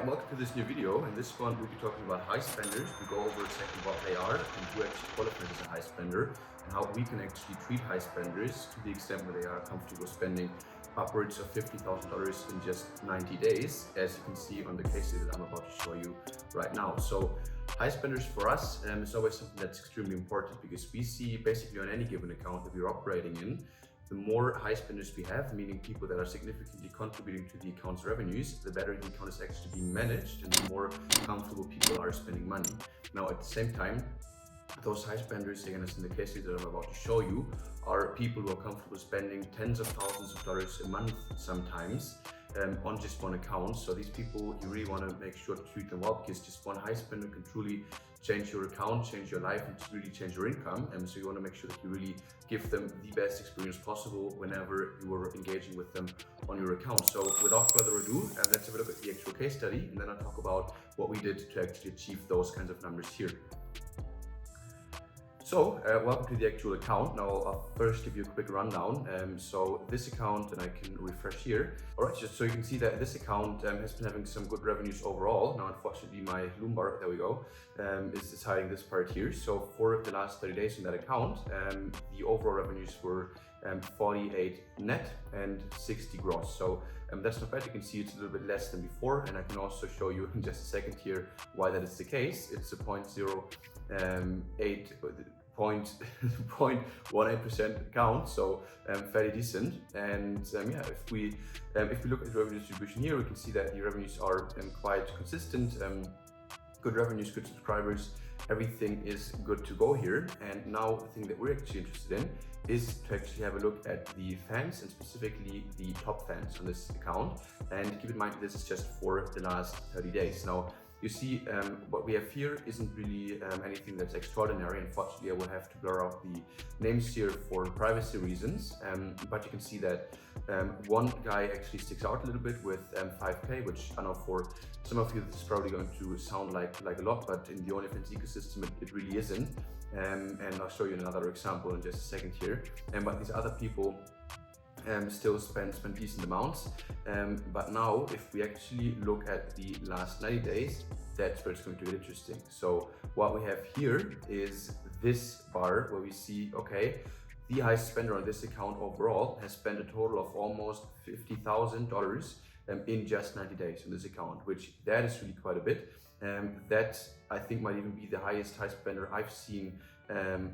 Alright, welcome to this new video. In this one we'll be talking about high spenders. We go over exactly what they are and who actually qualifies as a high spender and how we can actually treat high spenders to the extent where they are comfortable spending upwards of $50,000 in just 90 days, as you can see on the case study that I'm about to show you right now. So high spenders for us is always something that's extremely important because we see basically on any given account that we're operating in, the more high spenders we have, meaning people that are significantly contributing to the account's revenues, the better the account is actually being managed and the more comfortable people are spending money. Now at the same time, those high spenders, again as in the case study that I'm about to show you, are people who are comfortable spending tens of thousands of dollars a month sometimes on just one account. So these people, you really want to make sure to treat them well, because just one high spender can truly change your account, change your life, and really change your income. And so you want to make sure that you really give them the best experience possible whenever you are engaging with them on your account. So without further ado, let's have a look at the actual case study, and then I'll talk about what we did to actually achieve those kinds of numbers here. So, welcome to the actual account. Now I'll first give you a quick rundown. So this account, and I can refresh here. Alright, just so you can see that this account has been having some good revenues overall. Now unfortunately my Lumbar, there we go, is hiding this part here. So for the last 30 days in that account, the overall revenues were 48 net and 60 gross. So that's not bad. You can see it's a little bit less than before, and I can also show you in just a second here why that is the case. It's a 0.18% account, so fairly decent. And yeah, if we look at the revenue distribution here, we can see that the revenues are quite consistent. Good revenues, good subscribers, everything is good to go here. And now the thing that we're actually interested in is to actually have a look at the fans, and specifically the top fans on this account. And keep in mind, this is just for the last 30 days. Now, you see, what we have here isn't really anything that's extraordinary. Unfortunately, I will have to blur out the names here for privacy reasons. But you can see that one guy actually sticks out a little bit with 5K, which I know for some of you this is probably going to sound like a lot, but in the OnlyFans ecosystem it really isn't. And I'll show you another example in just a second here. But these other people still spend decent amounts, but now if we actually look at the last 90 days, that's where it's going to get interesting. So what we have here is this bar where we see, okay, the highest spender on this account overall has spent a total of almost $50,000 in just 90 days on this account, which that is really quite a bit. That I think might even be the highest high spender I've seen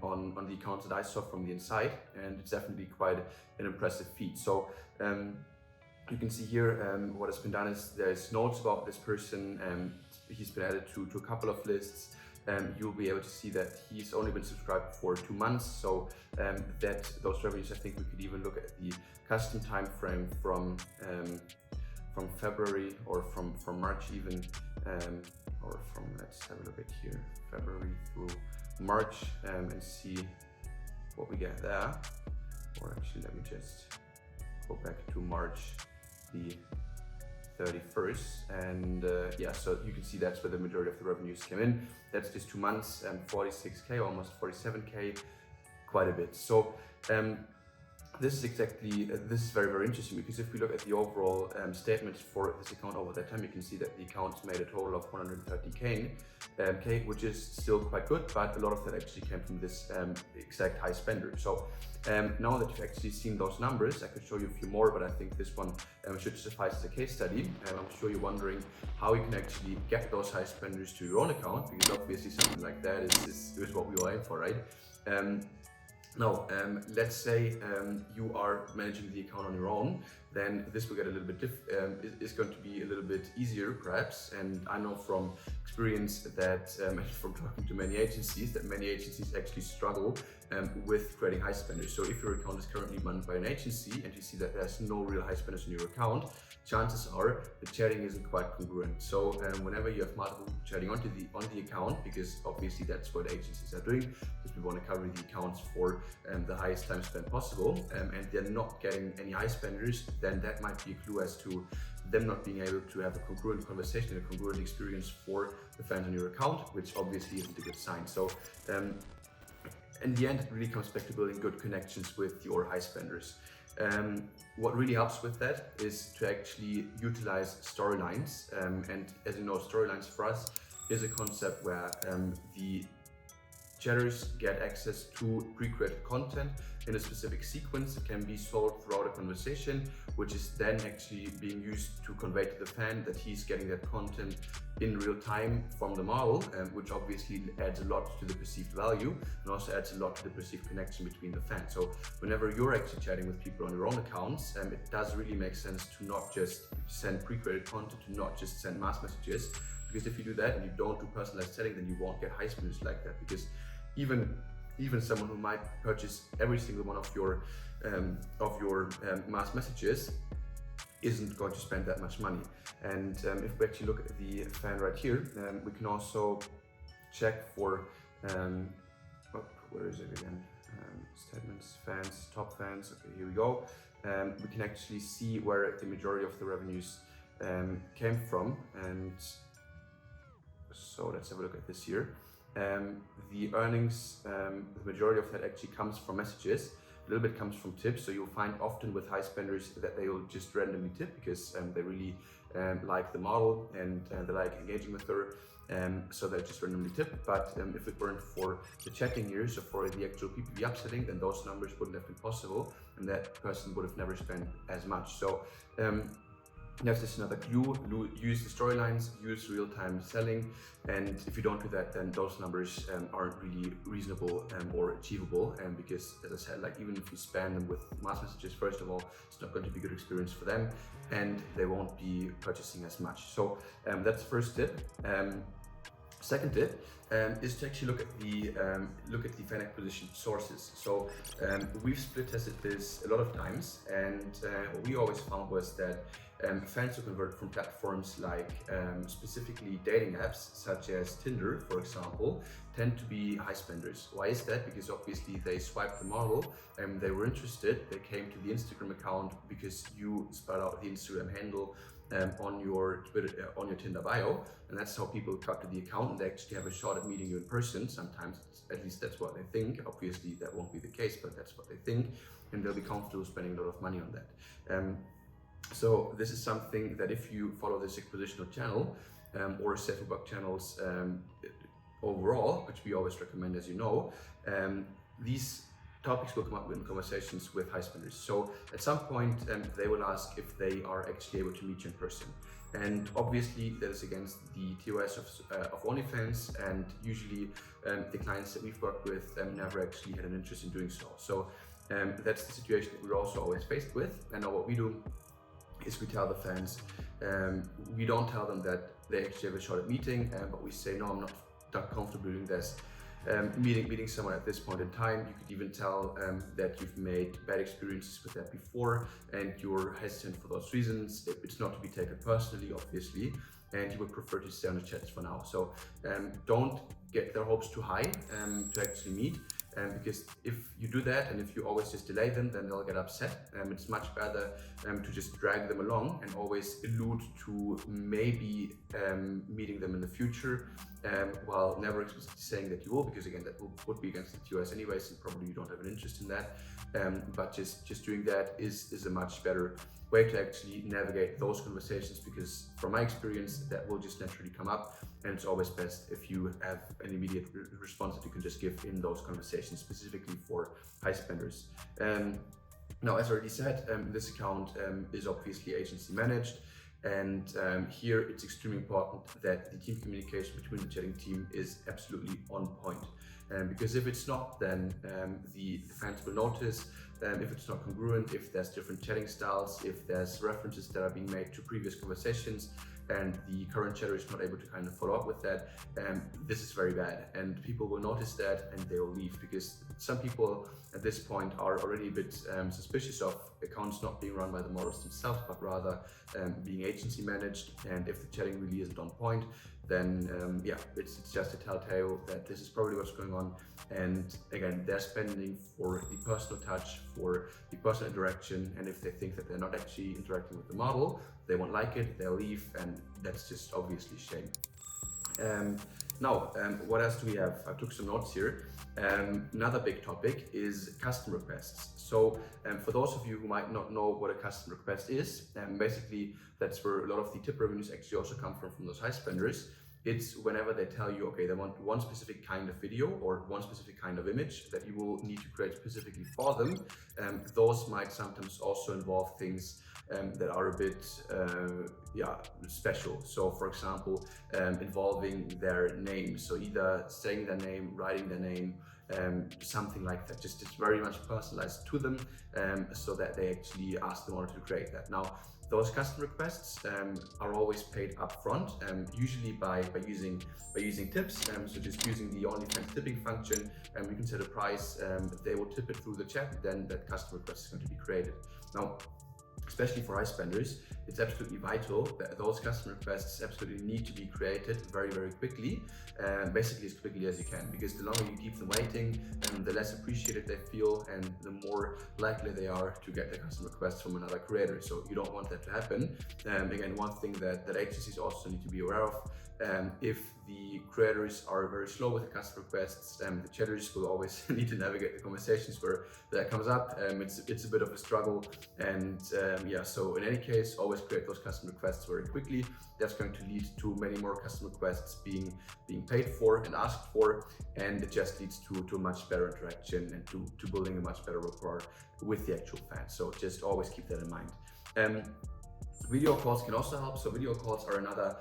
on the accounts that I saw from the inside, and it's definitely quite an impressive feat. So you can see here what has been done is there's notes about this person. He's been added to a couple of lists. You'll be able to see that he's only been subscribed for 2 months, so that those revenues, I think we could even look at the custom time frame from February or from March even, or from, let's have a look at here, February through March, and see what we get there. Or actually, let me just go back to March the 31st, and yeah, so you can see that's where the majority of the revenues came in. That's just 2 months, 46K, almost 47K, quite a bit. So this is very, very interesting, because if we look at the overall statements for this account over that time, you can see that the account made a total of 130K, which is still quite good, but a lot of that actually came from this exact high spender. So now that you've actually seen those numbers, I could show you a few more, but I think this one should suffice as a case study. I'm sure you're wondering how you can actually get those high spenders to your own account, because obviously something like that is what we all aim for, right? Now, let's say you are managing the account on your own, then this will get a little bit is going to be a little bit easier perhaps. And I know from experience that from talking to many agencies, that many agencies actually struggle with creating high spenders. So if your account is currently managed by an agency and you see that there's no real high spenders in your account, chances are the chatting isn't quite congruent. So whenever you have multiple chatting on the account, because obviously that's what agencies are doing, because we want to cover the accounts for the highest time spent possible, and they're not getting any high spenders, then that might be a clue as to them not being able to have a congruent conversation and a congruent experience for the fans on your account, which obviously isn't a good sign. So in the end, it really comes back to building good connections with your high spenders. What really helps with that is to actually utilize storylines. And as you know, storylines for us is a concept where the chatters get access to pre-created content in a specific sequence. It can be sold throughout a conversation, which is then actually being used to convey to the fan that he's getting that content in real time from the model, which obviously adds a lot to the perceived value and also adds a lot to the perceived connection between the fans. So whenever you're actually chatting with people on your own accounts, it does really make sense to not just send pre-created content, to not just send mass messages, because if you do that and you don't do personalized setting, then you won't get high spenders like that. Because even someone who might purchase every single one of your mass messages isn't going to spend that much money. And if we actually look at the fan right here, we can also check for where is it again? Statements, fans, top fans. Okay, here we go. We can actually see where the majority of the revenues came from, and so let's have a look at this here. The earnings, the majority of that actually comes from messages. A little bit comes from tips. So you'll find often with high spenders that they will just randomly tip because they really like the model and they like engaging with her. So they just randomly tip. But if it weren't for the chatting here, so for the actual PPV upselling, then those numbers wouldn't have been possible, and that person would have never spent as much. So that's just another clue. Use the storylines, use real-time selling, and if you don't do that, then those numbers aren't really reasonable or achievable. And because, as I said, like even if you spam them with mass messages, first of all, it's not going to be a good experience for them, and they won't be purchasing as much. So that's the first tip. Second tip is to actually look at the fan acquisition sources. So we've split tested this a lot of times, and what we always found was that fans who convert from platforms like specifically dating apps such as Tinder, for example, tend to be high spenders. Why is that? Because obviously they swiped the model and they were interested. They came to the Instagram account because you spelled out the Instagram handle on your Twitter, on your Tinder bio, and that's how people got to the account, and they actually have a shot at meeting you in person. Sometimes, at least that's what they think. Obviously that won't be the case, but that's what they think, and they'll be comfortable spending a lot of money on that. So this is something that if you follow this acquisitional channel or safer bug channels overall, which we always recommend, as you know, these topics will come up in conversations with high spenders. So at some point they will ask if they are actually able to meet you in person. And obviously that is against the TOS of OnlyFans, and usually the clients that we've worked with never actually had an interest in doing so. So that's the situation that we're also always faced with. And now what we do is we tell the fans, we don't tell them that they actually have a shot at meeting, but we say, no, I'm not comfortable doing this. Meeting someone at this point in time. You could even tell that you've made bad experiences with that before and you're hesitant for those reasons. It's not to be taken personally, obviously, and you would prefer to stay on the chats for now. So don't get their hopes too high to actually meet. Because if you do that and if you always just delay them, then they'll get upset. It's much better to just drag them along and always allude to maybe meeting them in the future, while never explicitly saying that you will, because again, that would be against the TOS anyways, and probably you don't have an interest in that. But just doing that is a much better way to actually navigate those conversations, because from my experience, that will just naturally come up, and it's always best if you have an immediate response that you can just give in those conversations, specifically for high spenders. Now, as I already said, this account is obviously agency managed, and here it's extremely important that the team communication between the chatting team is absolutely on point. Because if it's not, then the fans will notice. If it's not congruent, if there's different chatting styles, if there's references that are being made to previous conversations, and the current chatter is not able to kind of follow up with that, this is very bad, and people will notice that and they will leave, because some people at this point are already a bit suspicious of accounts not being run by the models themselves, but rather being agency managed. And if the chatting really isn't on point, then yeah, it's just a telltale that this is probably what's going on. And again, they're spending for the personal touch, for the personal interaction, and if they think that they're not actually interacting with the model, they won't like it, they'll leave, and that's just obviously shame. Now, what else do we have? I took some notes here. Another big topic is custom requests. So for those of you who might not know what a custom request is, basically that's where a lot of the tip revenues actually also come from those high spenders. It's whenever they tell you, okay, they want one specific kind of video or one specific kind of image that you will need to create specifically for them. Those might sometimes also involve things that are a bit special. So for example, involving their name. So either saying their name, writing their name, something like that. Just it's very much personalized to them, so that they actually ask them in order to create that. Now, those custom requests are always paid upfront, usually by using tips. So just using the OnlyFans tipping function, you can set a price. They will tip it through the chat. Then that custom request is going to be created. Now, especially for high spenders, it's absolutely vital that those custom requests absolutely need to be created very, very quickly, basically as quickly as you can, because the longer you keep them waiting, the less appreciated they feel and the more likely they are to get the custom request from another creator. So you don't want that to happen. Again, one thing that agencies also need to be aware of, if the creators are very slow with the custom requests, the chatters will always need to navigate the conversations where that comes up. It's a bit of a struggle, and so in any case, always create those custom requests very quickly. That's going to lead to many more custom requests being paid for and asked for, and it just leads to a much better interaction and to building a much better rapport with the actual fans. So just always keep that in mind. Video calls can also help. So video calls are another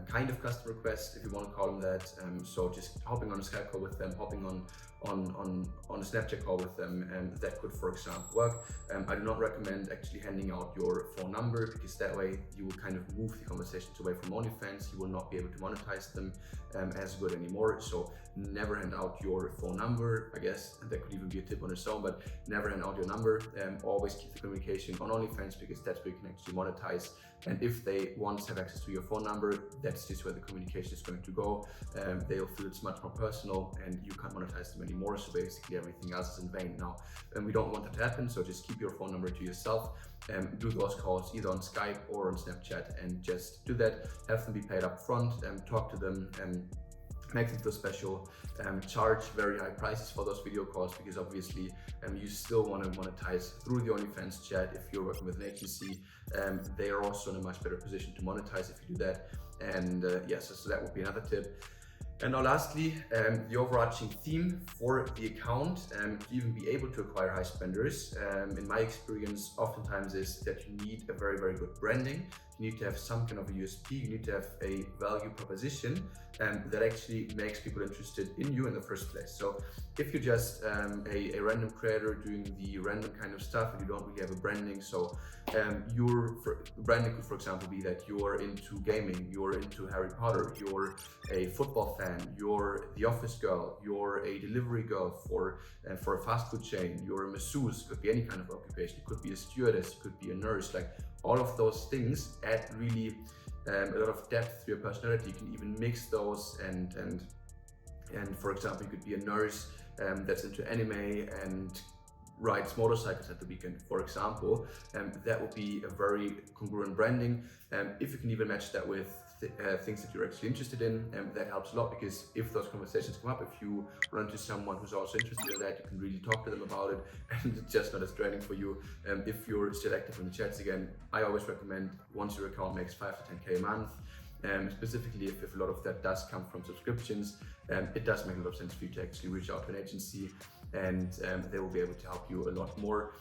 kind of custom request, if you want to call them that. So just hopping on a Skype call with them, hopping on a Snapchat call with them, and that could, for example, work. I do not recommend actually handing out your phone number, because that way you will kind of move the conversations away from OnlyFans. You will not be able to monetize them as good anymore. So never hand out your phone number. I guess that could even be a tip on its own, but never hand out your number. Always keep the communication on OnlyFans, because that's where you can actually monetize. And if they once have access to your phone number, that's just where the communication is going to go. They'll feel it's much more personal, and you can't monetize them anymore. So basically everything else is in vain now. And we don't want that to happen. So just keep your phone number to yourself. Do those calls either on Skype or on Snapchat, and just do that. Have them be paid up front, talk to them, and make them feel special. Charge very high prices for those video calls, because obviously you still want to monetize through the OnlyFans chat. If you're working with an agency, they are also in a much better position to monetize if you do that. And so that would be another tip. And now lastly, the overarching theme for the account to even be able to acquire high spenders, in my experience, oftentimes is that you need a very, very good branding. You need to have some kind of a USP. You need to have a value proposition that actually makes people interested in you in the first place. So if you're just a random creator doing the random kind of stuff and you don't really have a branding, so your branding could, for example, be that you're into gaming, you're into Harry Potter, you're a football fan, you're the office girl, you're a delivery girl for a fast food chain, you're a masseuse. It could be any kind of occupation. It could be a stewardess, it could be a nurse. Like, all of those things add really a lot of depth to your personality. You can even mix those, and for example, you could be a nurse that's into anime and rides motorcycles at the weekend, for example. That would be a very congruent branding. If you can even match that with things that you're actually interested in, that helps a lot, because if those conversations come up, if you run into someone who's also interested in that, you can really talk to them about it, and it's just not as draining for you. If you're still active in the chats, again, I always recommend, once your account makes 5 to 10K a month, specifically if a lot of that does come from subscriptions, it does make a lot of sense for you to actually reach out to an agency, and they will be able to help you a lot more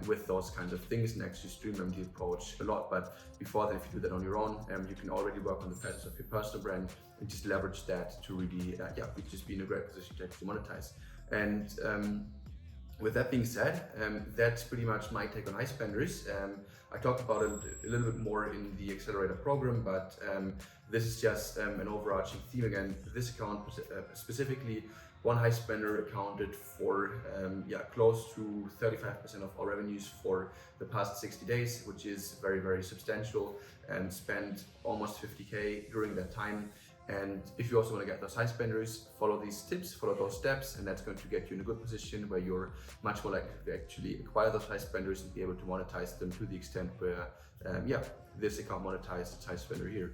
with those kinds of things, and actually streamline the approach a lot. But before that, if you do that on your own, you can already work on the facets of your personal brand and just leverage that to really just be in a great position to actually monetize. And with that being said, that's pretty much my take on high spenders. I talked about it a little bit more in the accelerator program, but this is just an overarching theme. Again, this account specifically, one high spender accounted for close to 35% of all revenues for the past 60 days, which is very, very substantial, and spent almost 50K during that time. And if you also want to get those high spenders, follow these tips, follow those steps, and that's going to get you in a good position where you're much more likely to actually acquire those high spenders and be able to monetize them to the extent where, this account monetizes its high spender here.